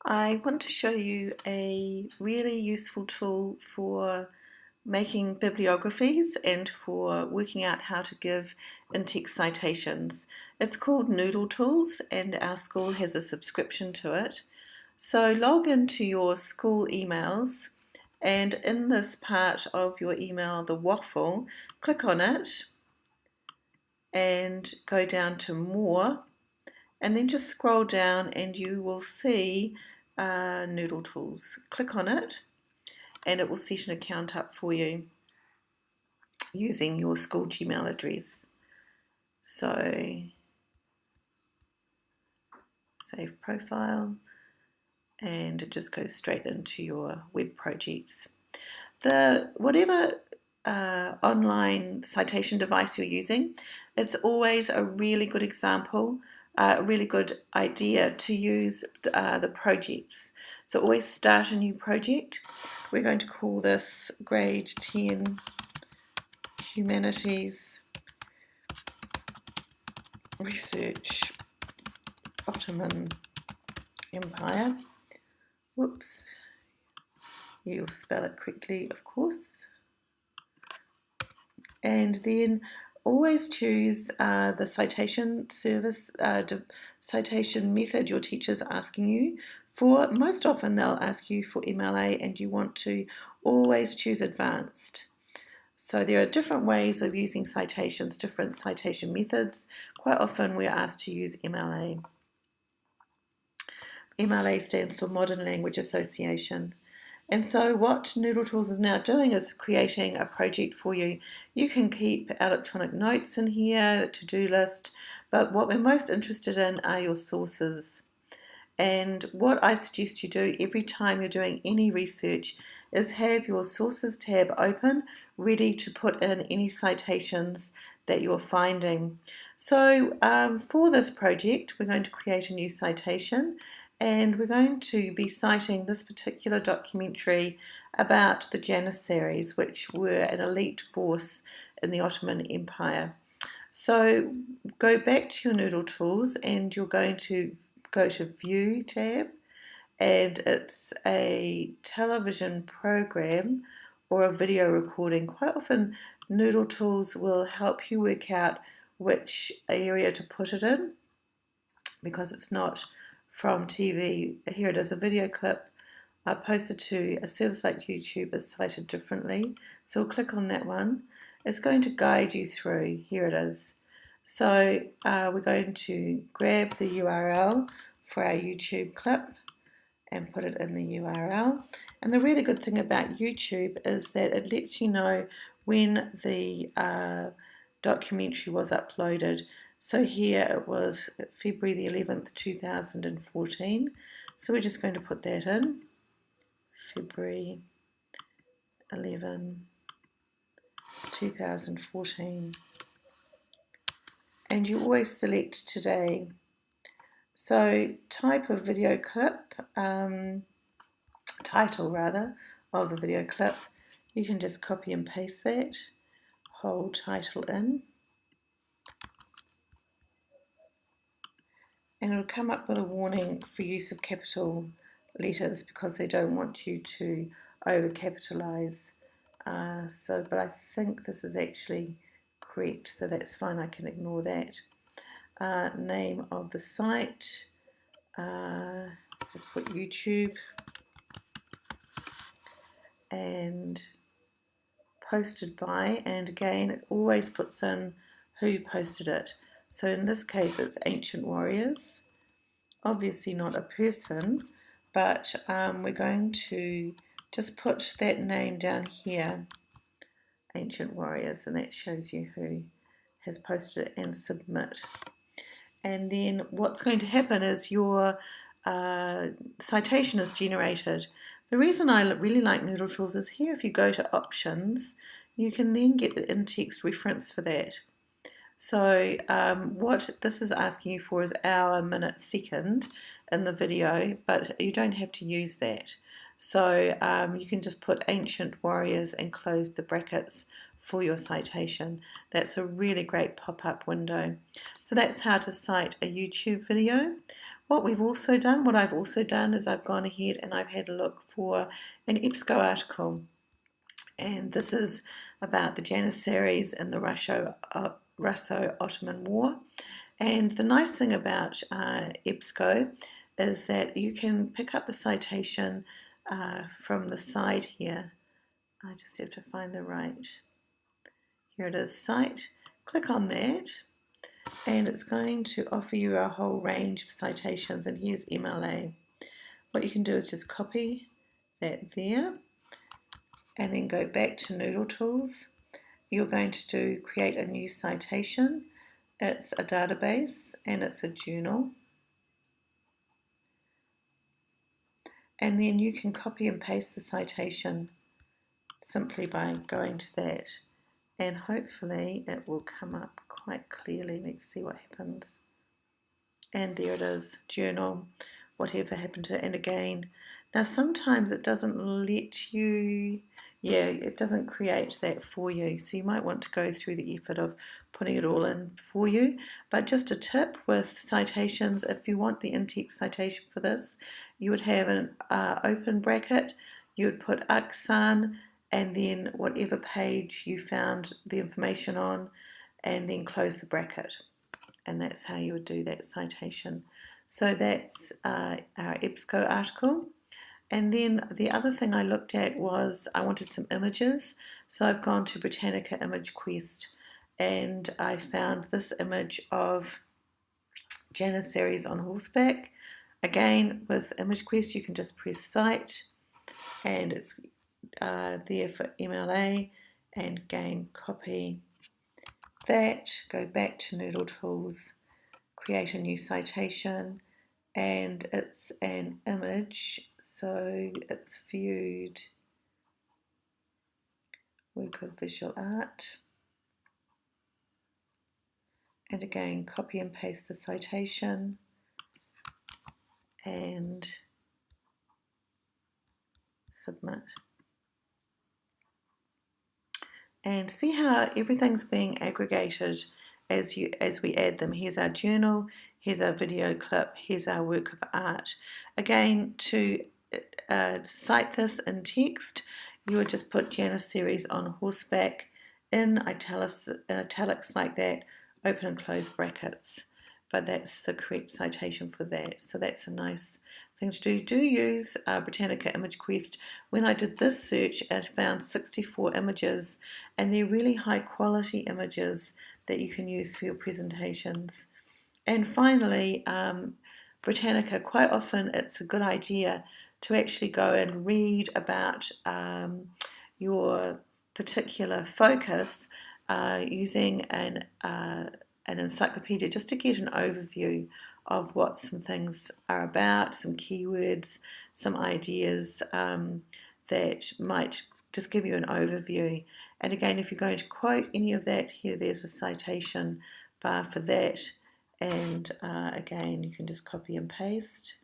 I want to show you a really useful tool for making bibliographies and for working out how to give in-text citations. It's called Noodletools and our school has a subscription to it. So log into your school emails and in this part of your email, the waffle, click on it and go down to More, and then just scroll down and you will see Noodletools. Click on it and it will set an account up for you using your school Gmail address. So save profile and it just goes straight into your web projects. Whatever online citation device you're using, it's always a really good example, a really good idea to use the projects. So always start a new project. We're going to call this Grade 10 Humanities Research Ottoman Empire. Whoops. You'll spell it correctly, of course. And then always choose the citation service, citation method your teacher's asking you for. Most often they'll ask you for MLA and you want to always choose advanced. So there are different ways of using citations, different citation methods. Quite often we're asked to use MLA. MLA stands for Modern Language Association. And so what Noodletools is now doing is creating a project for you. You can keep electronic notes in here, to-do list, but what we're most interested in are your sources. And what I suggest you do every time you're doing any research is have your sources tab open, ready to put in any citations that you're finding. So for this project, we're going to create a new citation and we're going to be citing this particular documentary about the Janissaries, which were an elite force in the Ottoman Empire. So go back to your Noodletools and you're going to go to View tab, and it's a television program or a video recording. Quite often Noodletools will help you work out which area to put it in because it's not from TV. Here it is, a video clip posted to a service like YouTube is cited differently. So we'll click on that one. It's going to guide you through. Here it is. So we're going to grab the URL for our YouTube clip and put it in the URL. And the really good thing about YouTube is that it lets you know when the documentary was uploaded. So here it was February the 11th, 2014. So we're just going to put that in. February 11, 2014. And you always select today. So type of video clip, title rather, of the video clip. You can just copy and paste that whole title in. And it'll come up with a warning for use of capital letters because they don't want you to over-capitalize. But I think this is actually correct, so that's fine, I can ignore that. Name of the site, just put YouTube, and posted by, and again it always puts in who posted it. So in this case it's Ancient Warriors, obviously not a person, but we're going to just put that name down here, Ancient Warriors, and that shows you who has posted it, and submit. And then what's going to happen is your citation is generated. The reason I really like Noodletools is here, if you go to options, you can then get the in-text reference for that. So what this is asking you for is hour, minute, second in the video, but you don't have to use that. So you can just put Ancient Warriors and close the brackets for your citation. That's a really great pop-up window. So that's how to cite a YouTube video. What I've also done is I've gone ahead and I've had a look for an EBSCO article. And this is about the Janissaries in the Russo-Ottoman War. And the nice thing about EBSCO is that you can pick up the citation from the side here. I just have to find the right. Here it is, cite. Click on that, and it's going to offer you a whole range of citations. And here's MLA. What you can do is just copy that there, and then go back to Noodletools. You're going to do create a new citation. It's a database and it's a journal. And then you can copy and paste the citation simply by going to that. And hopefully it will come up quite clearly. Let's see what happens. And there it is, journal, whatever happened to it. And again, now sometimes it doesn't let you, it doesn't create that for you. So you might want to go through the effort of putting it all in for you. But just a tip with citations, if you want the in-text citation for this, you would have an open bracket, you would put Aksan, and then whatever page you found the information on, and then close the bracket. And that's how you would do that citation. So that's our EBSCO article. And then the other thing I looked at was I wanted some images. So I've gone to Britannica Image Quest, and I found this image of Janissaries on horseback. Again, with Image Quest, you can just press Cite, and it's there for MLA, and again, copy that, go back to Noodletools, create a new citation, and it's an image, so it's viewed work of visual art. And again, copy and paste the citation and submit. And see how everything's being aggregated as we add them. Here's our journal, here's our video clip, here's our work of art. Again, to cite this in text, you would just put Janissaries on horseback in italics like that, open and close brackets. But that's the correct citation for that. So that's a nice thing to do. Do use Britannica Image Quest. When I did this search, I found 64 images, and they're really high quality images that you can use for your presentations. And finally, Britannica, quite often it's a good idea to actually go and read about your particular focus using an encyclopedia, just to get an overview of what some things are about, some keywords, some ideas that might just give you an overview. And again, if you're going to quote any of that, there's a citation bar for that. And again, you can just copy and paste.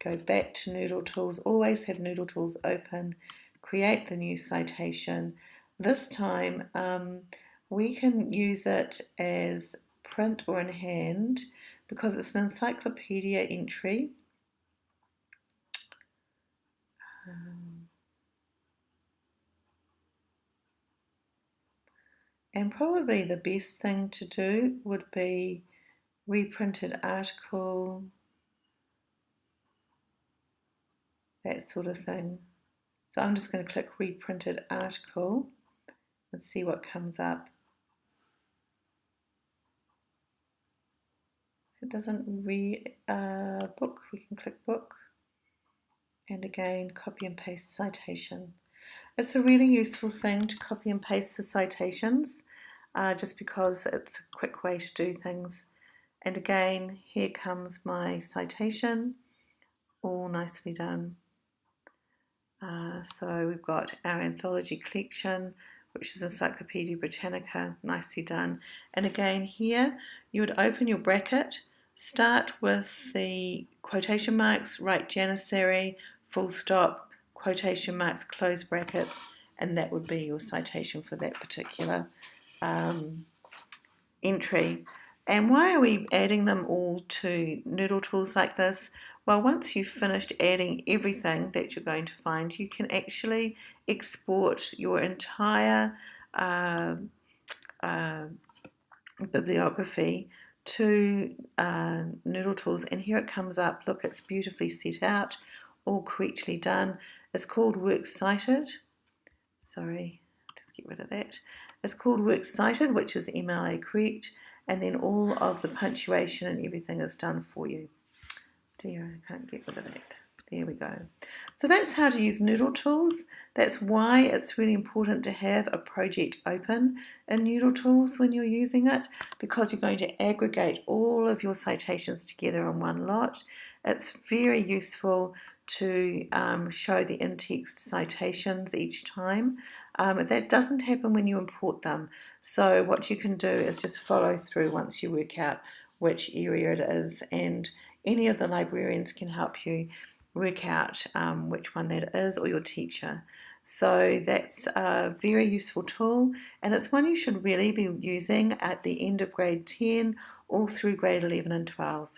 Go back to Noodletools, always have Noodletools open, create the new citation. This time we can use it as print or in hand because it's an encyclopedia entry. And probably the best thing to do would be reprinted article, that sort of thing. So I'm just going to click reprinted article and see what comes up. It doesn't book, we can click book, and again copy and paste citation. It's a really useful thing to copy and paste the citations just because it's a quick way to do things. And again, here comes my citation, all nicely done. So we've got our anthology collection, which is Encyclopedia Britannica, nicely done. And again here, you would open your bracket, start with the quotation marks, write Janissary, full stop, quotation marks, close brackets, and that would be your citation for that particular entry. And why are we adding them all to Noodletools like this? Well, once you've finished adding everything that you're going to find, you can actually export your entire bibliography to Noodletools, and here it comes up. Look, it's beautifully set out, all correctly done. It's called Works Cited. Sorry, just get rid of that. It's called Works Cited, which is MLA correct, and then all of the punctuation and everything is done for you. Dear, I can't get rid of that. There we go. So that's how to use Noodletools. That's why it's really important to have a project open in Noodletools when you're using it, because you're going to aggregate all of your citations together in one lot. It's very useful to show the in-text citations each time. That doesn't happen when you import them. So what you can do is just follow through once you work out which area it is, and any of the librarians can help you work out which one that is, or your teacher. So that's a very useful tool, and it's one you should really be using at the end of grade 10 all through grade 11 and 12.